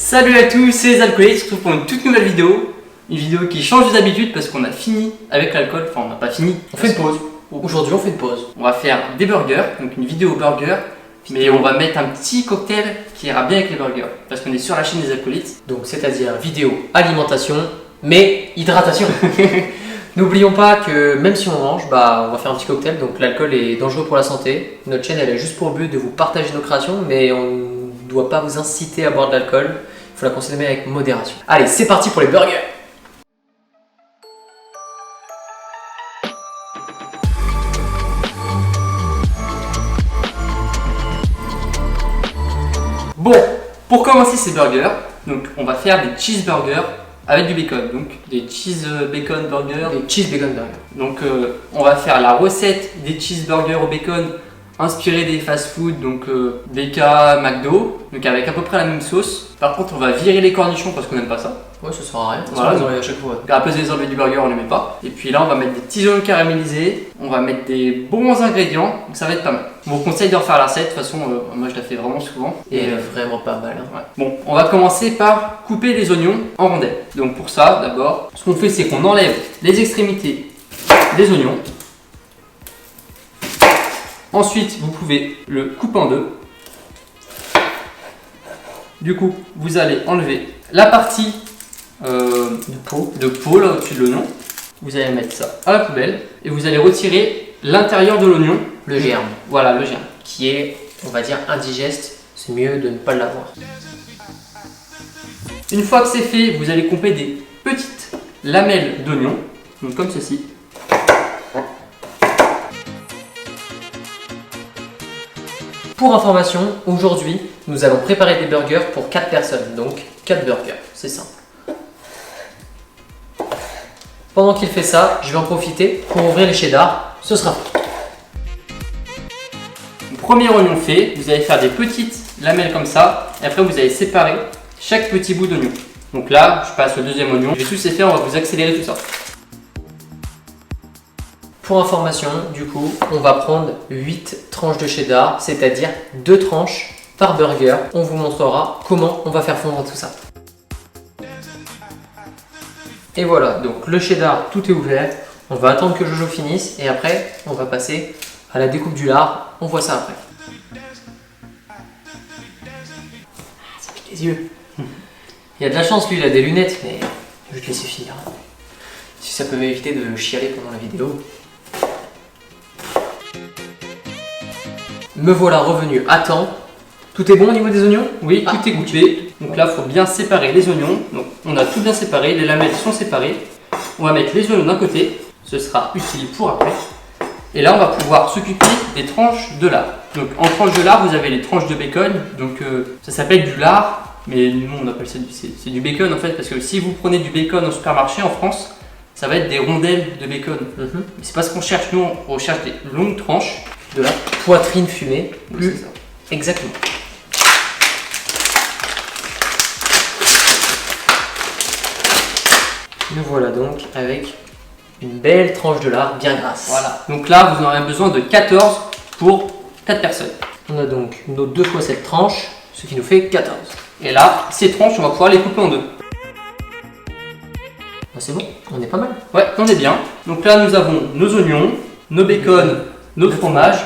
Salut à tous, c'est les alcooliques, on se retrouve pour une toute nouvelle vidéo. Une vidéo qui change des habitudes parce qu'on a fini avec l'alcool, enfin on n'a pas fini. On fait une pause. Aujourd'hui on fait une pause. On va faire des burgers, donc une vidéo burger, mais on va mettre un petit cocktail qui ira bien avec les burgers. Parce qu'on est sur la chaîne des alcoolites. Donc c'est-à-dire vidéo alimentation, mais hydratation. N'oublions pas que même si on mange, on va faire un petit cocktail, donc l'alcool est dangereux pour la santé. Notre chaîne elle a juste pour but de vous partager nos créations, mais on ne doit pas vous inciter à boire de l'alcool. Il faut la consommer avec modération. Allez, c'est parti pour les burgers. Bon, pour commencer ces burgers, donc on va faire des cheeseburgers avec du bacon, donc des cheese bacon burgers. Des cheese bacon burgers. Donc on va faire la recette des cheeseburgers au bacon inspirée des fast-food, donc BK, McDo, donc avec à peu près la même sauce. Par contre on va virer les cornichons parce qu'on n'aime pas ça. Ouais, ça sert à rien. Voilà, Ça, on les enlève à chaque fois. Donc à la place de les enlever du burger, on les met pas. Et puis là on va mettre des petits oignons caramélisés, on va mettre des bons ingrédients, donc ça va être pas mal. On vous conseille de refaire la recette, de toute façon moi je la fais vraiment souvent. Et vraiment pas mal. Hein. Ouais. Bon, on va commencer par couper les oignons en rondelles. Donc pour ça, d'abord, ce qu'on fait, c'est qu'on enlève les extrémités des oignons. Ensuite, vous pouvez le couper en deux. Du coup, vous allez enlever la partie de peau là au-dessus de l'oignon. Vous allez mettre ça à la poubelle et vous allez retirer l'intérieur de l'oignon. Le germe. Voilà, le germe. Qui est, on va dire, indigeste. C'est mieux de ne pas l'avoir. Une fois que c'est fait, vous allez couper des petites lamelles d'oignon, donc comme ceci. Pour information, aujourd'hui, nous allons préparer des burgers pour 4 personnes, donc 4 burgers, c'est simple. Pendant qu'il fait ça, je vais en profiter pour ouvrir les cheddar, ce sera fait. Premier oignon fait, vous allez faire des petites lamelles comme ça, et après vous allez séparer chaque petit bout d'oignon. Donc là, je passe au deuxième oignon, je vais tous les faire, on va vous accélérer tout ça. Pour information, du coup, on va prendre 8 tranches de cheddar, c'est-à-dire 2 tranches par burger. On vous montrera comment on va faire fondre tout ça. Et voilà, donc le cheddar, tout est ouvert. On va attendre que Jojo finisse et après, on va passer à la découpe du lard. On voit ça après. Ça pique les yeux. Il y a de la chance, lui, il a des lunettes, mais je vais te laisser finir. Si ça peut m'éviter de chialer pendant la vidéo. Me voilà revenu à temps. Tout est bon au niveau des oignons? Oui, tout est coupé. Donc là, il faut bien séparer les oignons. Donc on a tout bien séparé, les lamelles sont séparées. On va mettre les oignons d'un côté, ce sera utile pour après. Et là, on va pouvoir s'occuper des tranches de lard. Donc en tranches de lard, vous avez les tranches de bacon. Donc ça s'appelle du lard, mais nous on appelle ça c'est du bacon en fait, parce que si vous prenez du bacon au supermarché en France, ça va être des rondelles de bacon. Mais c'est pas ce qu'on cherche, nous on recherche des longues tranches. De la poitrine fumée, Oui, c'est ça. Exactement. Nous voilà donc avec une belle tranche de lard bien grasse. Voilà. Donc là, vous en aurez besoin de 14 pour 4 personnes. On a donc nos 2 fois cette tranche, ce qui nous fait 14. Et là, ces tranches, on va pouvoir les couper en deux. C'est bon, on est pas mal. Ouais, on est bien. Donc là, nous avons nos oignons, nos bacon, notre fromage.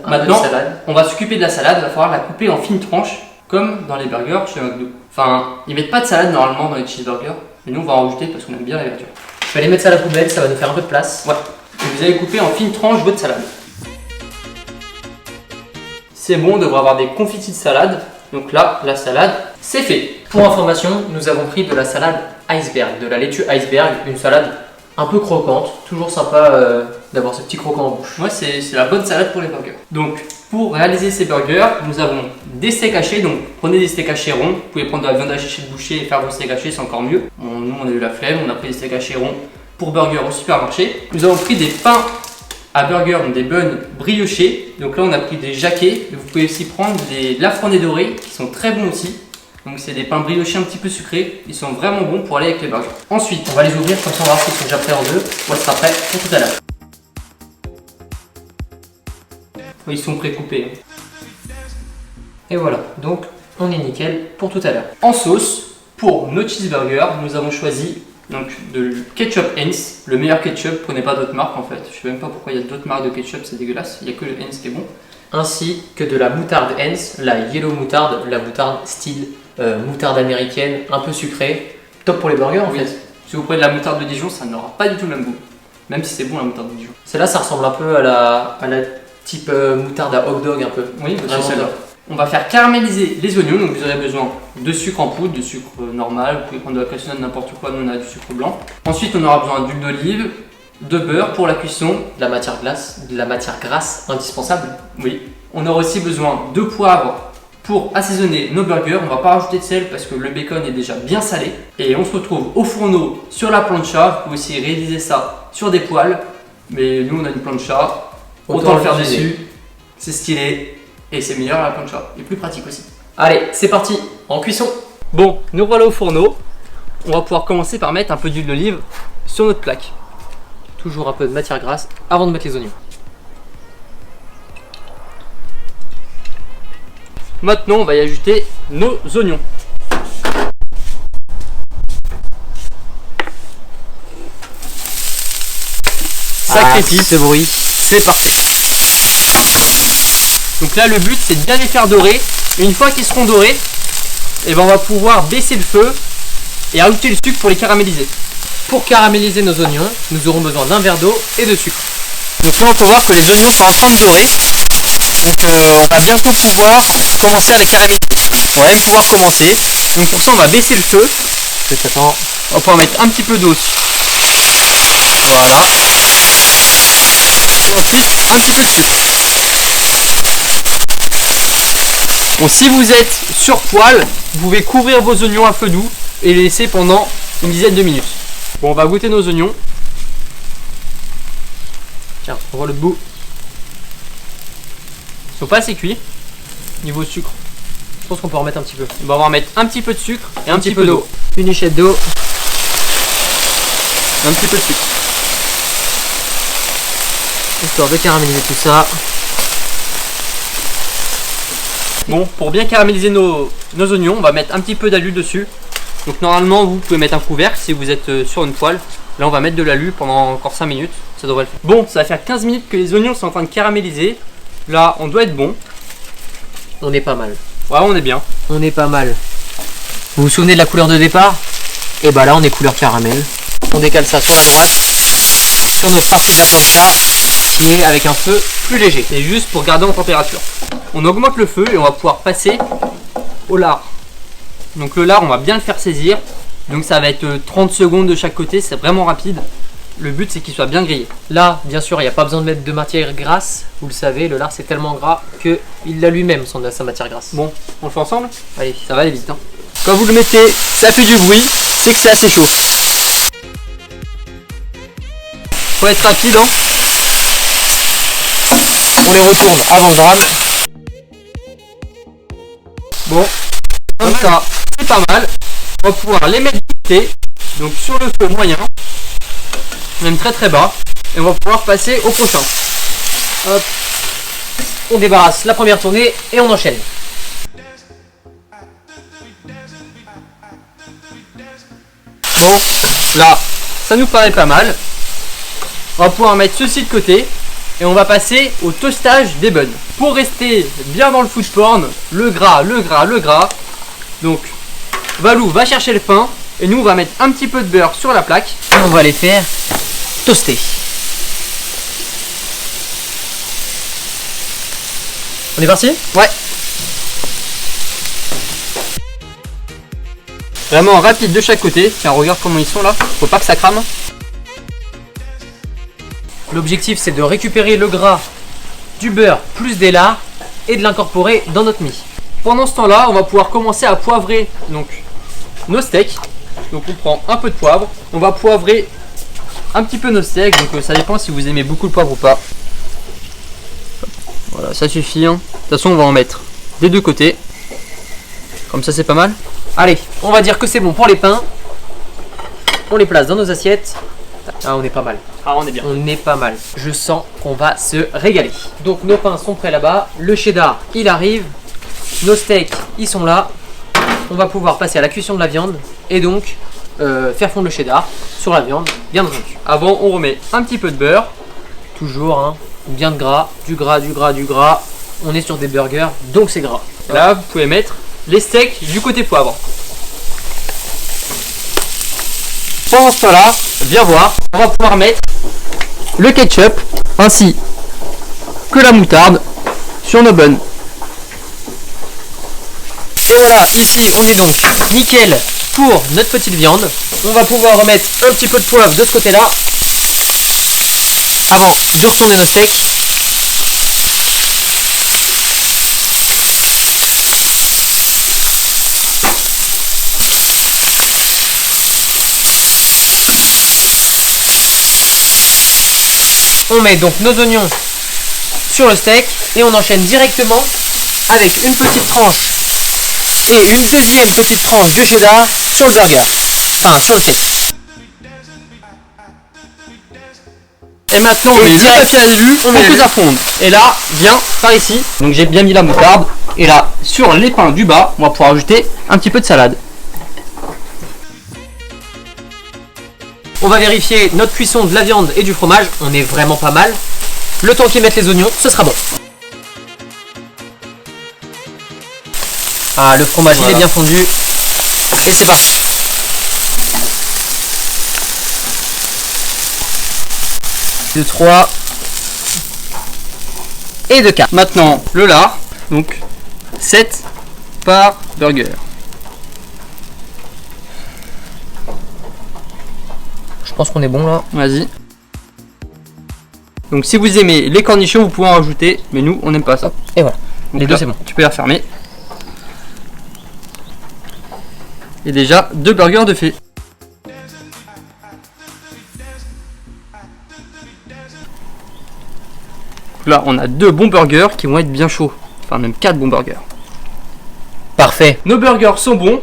Maintenant, on va s'occuper de la salade. Il va falloir la couper en fines tranches, comme dans les burgers chez McDo. Enfin, ils mettent pas de salade normalement dans les cheeseburgers, mais nous on va en rajouter parce qu'on aime bien la verdure. Je vais aller mettre ça à la poubelle, ça va nous faire un peu de place. Ouais. Et vous allez couper en fines tranches votre salade. C'est bon, on devrait avoir des confitis de salade. Donc là, la salade, c'est fait. Pour information, nous avons pris de la salade iceberg, de la laitue iceberg, une salade un peu croquante, toujours sympa d'avoir ce petit croquant en bouche. Ouais, c'est la bonne salade pour les burgers. Donc, pour réaliser ces burgers, nous avons des steaks hachés. Donc, prenez des steaks hachés ronds. Vous pouvez prendre de la viande hachée chez le boucher et faire vos steaks hachés, c'est encore mieux. Bon, nous, on a eu la flemme, on a pris des steaks hachés ronds pour burgers au supermarché. Nous avons pris des pains à burger, donc des buns briochés. Donc là, on a pris des jaquets. Vous pouvez aussi prendre des lafronnés dorés qui sont très bons aussi. Donc c'est des pains briochés un petit peu sucrés, ils sont vraiment bons pour aller avec les burgers. Ensuite, on va les ouvrir comme ça on va voir s'ils sont déjà prêts en deux. On sera prêt pour tout à l'heure. Ils sont pré-coupés. Et voilà, donc on est nickel pour tout à l'heure. En sauce, Pour nos cheeseburgers, nous avons choisi donc de ketchup Heinz, le meilleur ketchup. Prenez pas d'autres marques en fait. Je sais même pas pourquoi il y a d'autres marques de ketchup, c'est dégueulasse. Il y a que le Heinz qui est bon. Ainsi que de la moutarde Heinz, la yellow moutarde, la moutarde style moutarde américaine, un peu sucrée. Top pour les burgers en Oui. fait. Si vous prenez de la moutarde de Dijon, ça n'aura pas du tout le même goût. Même si c'est bon la moutarde de Dijon. Celle-là, ça ressemble un peu à la type moutarde à hot dog un peu. Oui, Vraiment c'est celle-là. top. On va faire caraméliser les oignons, donc vous aurez besoin de sucre en poudre, de sucre normal, vous pouvez prendre de la cassonade, n'importe quoi, nous on a du sucre blanc. Ensuite on aura besoin d'huile d'olive, de beurre pour la cuisson. De la matière grasse indispensable. Oui. On aura aussi besoin de poivre pour assaisonner nos burgers. On va pas rajouter de sel parce que le bacon est déjà bien salé. Et on se retrouve au fourneau sur la plancha. Vous pouvez aussi réaliser ça sur des poêles. Mais nous on a une plancha, autant le faire dessus. C'est stylé et c'est meilleur à la plancha. Et plus pratique aussi. Allez, c'est parti, en cuisson. Bon, nous voilà au fourneau. On va pouvoir commencer par mettre un peu d'huile d'olive sur notre plaque. Toujours un peu de matière grasse avant de mettre les oignons. Maintenant, on va y ajouter nos oignons. Ça crépite, ce bruit. c'est parfait. Donc là, le but, c'est de bien les faire dorer. Une fois qu'ils seront dorés, et ben on va pouvoir baisser le feu et ajouter le sucre pour les caraméliser. Pour caraméliser nos oignons, nous aurons besoin d'un verre d'eau et de sucre. Donc là, on peut voir que les oignons sont en train de dorer. Donc on va bientôt pouvoir commencer à les caraméliser. On va même pouvoir commencer. Donc pour ça, on va baisser le feu. Juste attends. On va pouvoir mettre un petit peu d'eau. Voilà. Et ensuite, un petit peu de sucre. Bon, si vous êtes sur poêle, vous pouvez couvrir vos oignons à feu doux et les laisser pendant une dizaine de minutes. Bon, on va goûter nos oignons. Tiens, on voit le bout. Ils sont pas assez cuits. Niveau sucre, Je pense qu'on peut en mettre un petit peu. on va en mettre un petit peu de sucre et un petit peu d'eau. Une échelle d'eau. Un petit peu de sucre. Histoire de caraméliser tout ça. Bon, pour bien caraméliser nos oignons, on va mettre un petit peu d'alu dessus. Donc normalement, vous pouvez mettre un couvercle si vous êtes sur une poêle. Là, on va mettre de l'alu pendant encore 5 minutes. Ça devrait le faire. Bon, ça va faire 15 minutes que les oignons sont en train de caraméliser. Là, on doit être bon. On est pas mal. Ouais, on est bien. On est pas mal. Vous vous souvenez de la couleur de départ? Et bah là, on est couleur caramel. On décale ça sur la droite, sur notre partie de la plancha, qui est avec un feu plus léger. Et juste pour garder en température. On augmente le feu et on va pouvoir passer au lard. Donc le lard, on va bien le faire saisir. Donc ça va être 30 secondes de chaque côté, c'est vraiment rapide. Le but, c'est qu'il soit bien grillé. Là, bien sûr, il n'y a pas besoin de mettre de matière grasse. Vous le savez, le lard c'est tellement gras qu'il a lui-même sa matière grasse. Bon, on le fait ensemble? Allez, Ça va aller vite. Hein. Quand vous le mettez, ça fait du bruit, c'est que c'est assez chaud. Faut être rapide, hein. on les retourne avant le drame. Bon, comme ça, c'est pas mal. On va pouvoir les mettre de côté, donc sur le feu moyen, même très très bas, et on va pouvoir passer au prochain. Hop. On débarrasse la première tournée et on enchaîne. Bon, là, ça nous paraît pas mal. On va pouvoir mettre ceci de côté et on va passer au toastage des buns. Pour rester bien dans le food porn, le gras, le gras, le gras. Donc, Valou va chercher le pain et nous on va mettre un petit peu de beurre sur la plaque. Et on va les faire toaster. On est parti? Ouais. Vraiment rapide de chaque côté. Tiens, regarde comment ils sont là. Faut pas que ça crame. L'objectif c'est de récupérer le gras du beurre plus des lards et de l'incorporer dans notre mie. Pendant ce temps-là, on va pouvoir commencer à poivrer donc nos steaks. Donc on prend un peu de poivre. On va poivrer un petit peu nos steaks. Donc ça dépend si vous aimez beaucoup le poivre ou pas. Voilà, ça suffit. Hein. De toute façon, on va en mettre des deux côtés. Comme ça, c'est pas mal. Allez, on va dire que c'est bon pour les pains. On les place dans nos assiettes. Ah, on est pas mal. Ah, on est bien. On est pas mal. Je sens qu'on va se régaler. Donc nos pains sont prêts là-bas. Le cheddar, il arrive. Nos steaks, ils sont là. on va pouvoir passer à la cuisson de la viande et donc faire fondre le cheddar sur la viande, bien entendu. Avant, on remet un petit peu de beurre. Toujours hein, bien de gras, du gras, du gras, du gras. On est sur des burgers, donc c'est gras. Là, vous pouvez mettre les steaks du côté poivre. Pendant ce temps-là, viens voir, on va pouvoir mettre le ketchup ainsi que la moutarde sur nos buns. Et voilà, ici on est donc nickel pour notre petite viande. On va pouvoir remettre un petit peu de poivre de ce côté-là avant de retourner nos steaks. On met donc nos oignons sur le steak et on enchaîne directement avec une petite tranche et une deuxième petite tranche de cheddar sur le burger, enfin sur le steak. Et maintenant, on met le papier alu, on met ça fondre. Et là, viens par ici. Donc j'ai bien mis la moutarde. Et là, sur les pains du bas, on va pouvoir ajouter un petit peu de salade. On va vérifier notre cuisson de la viande et du fromage. On est vraiment pas mal. Le temps qu'ils mettent les oignons, ce sera bon. Ah, le fromage il est bien fondu. Et c'est parti. De 3 et de 4. Maintenant, le lard. Donc 7 par burger. Je pense qu'on est bon là. Vas-y. Donc si vous aimez les cornichons, vous pouvez en rajouter. Mais nous, on n'aime pas ça. Et voilà. Donc les deux, c'est bon. Tu peux les refermer. Et déjà, 2 burgers de fait. Là, on a 2 bons burgers qui vont être bien chauds. Enfin, même 4 bons burgers. Parfait. Nos burgers sont bons.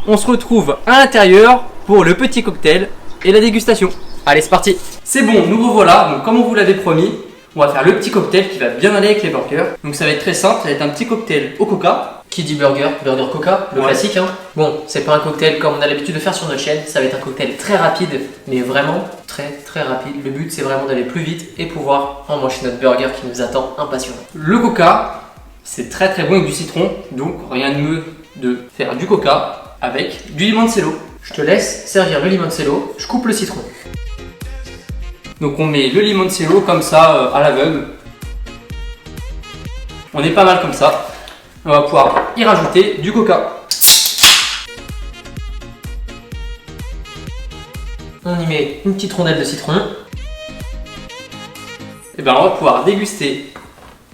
On se retrouve à l'intérieur pour le petit cocktail et la dégustation. Allez, c'est parti. C'est bon, nous revoilà. Donc, comme on vous l'avait promis, on va faire le petit cocktail qui va bien aller avec les burgers. Donc, ça va être très simple. Ça va être un petit cocktail au coca. Qui dit burger, burger coca, le Ouais. classique hein. Bon, c'est pas un cocktail comme on a l'habitude de faire sur notre chaîne, ça va être un cocktail très rapide, mais vraiment très rapide. Le but c'est vraiment d'aller plus vite et pouvoir en manger notre burger qui nous attend impatient. Le coca, c'est très bon avec du citron. Donc, rien de mieux de faire du coca avec du limoncello. Je te laisse servir le limoncello, je coupe le citron. Donc, on met le limoncello comme ça à l'aveugle. On est pas mal comme ça. On va pouvoir y rajouter du coca. On y met une petite rondelle de citron. Et bien on va pouvoir déguster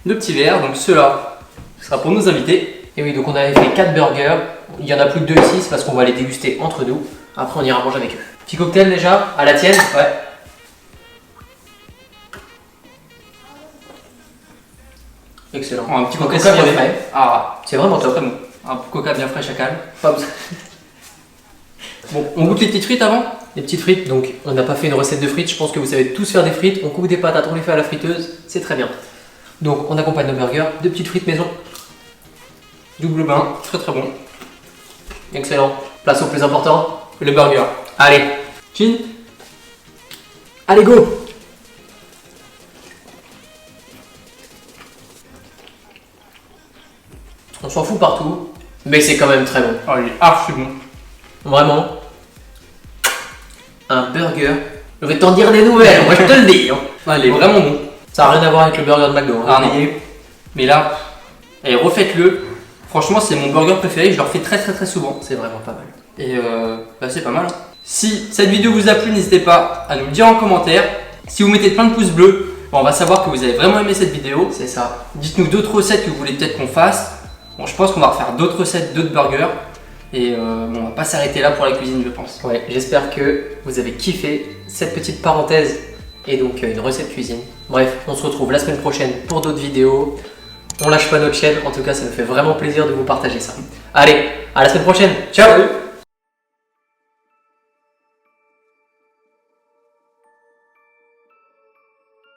nos petits verres. Donc ceux-là, ce sera pour nos invités. Et oui, donc on avait fait 4 burgers. Il y en a plus que 2 ici, c'est parce qu'on va les déguster entre nous. Après on ira manger avec eux. Petit cocktail déjà, à la tienne. Ouais. Excellent. Un petit coca Coca bien bien frais. Ah, C'est vraiment top. très bon. Un coca bien frais chacal. Pas besoin. Bon, on goûte les petites frites avant. Les petites frites, donc on n'a pas fait une recette de frites, je pense que vous savez tous faire des frites, on coupe des patates, on les fait à la friteuse, c'est très bien. Donc on accompagne nos burgers de petites frites maison. Double bain, très bon. Excellent. Place au plus important, Le burger. allez, Chin. allez go. On s'en fout partout, mais c'est quand même très bon. Ah, il est archi bon. Vraiment, un burger, je vais t'en dire des nouvelles, moi je te le dis. Hein. Ah, il est vraiment bon. Ça n'a rien à voir avec le burger de McDo. Hein. Ah non. Mais là, allez, refaites-le. Franchement, c'est mon burger préféré. Je le refais très souvent. C'est vraiment pas mal. Et bah, c'est pas mal. Si cette vidéo vous a plu, n'hésitez pas à nous le dire en commentaire. Si vous mettez plein de pouces bleus, on va savoir que vous avez vraiment aimé cette vidéo. C'est ça. Dites-nous d'autres recettes que vous voulez peut-être qu'on fasse. Bon, je pense qu'on va refaire d'autres recettes, d'autres burgers. Et bon, on va pas s'arrêter là pour la cuisine, je pense. Ouais, j'espère que vous avez kiffé cette petite parenthèse et donc une recette cuisine. Bref, on se retrouve la semaine prochaine pour d'autres vidéos. On lâche pas notre chaîne, en tout cas ça me fait vraiment plaisir de vous partager ça. Allez, à la semaine prochaine, ciao. Salut.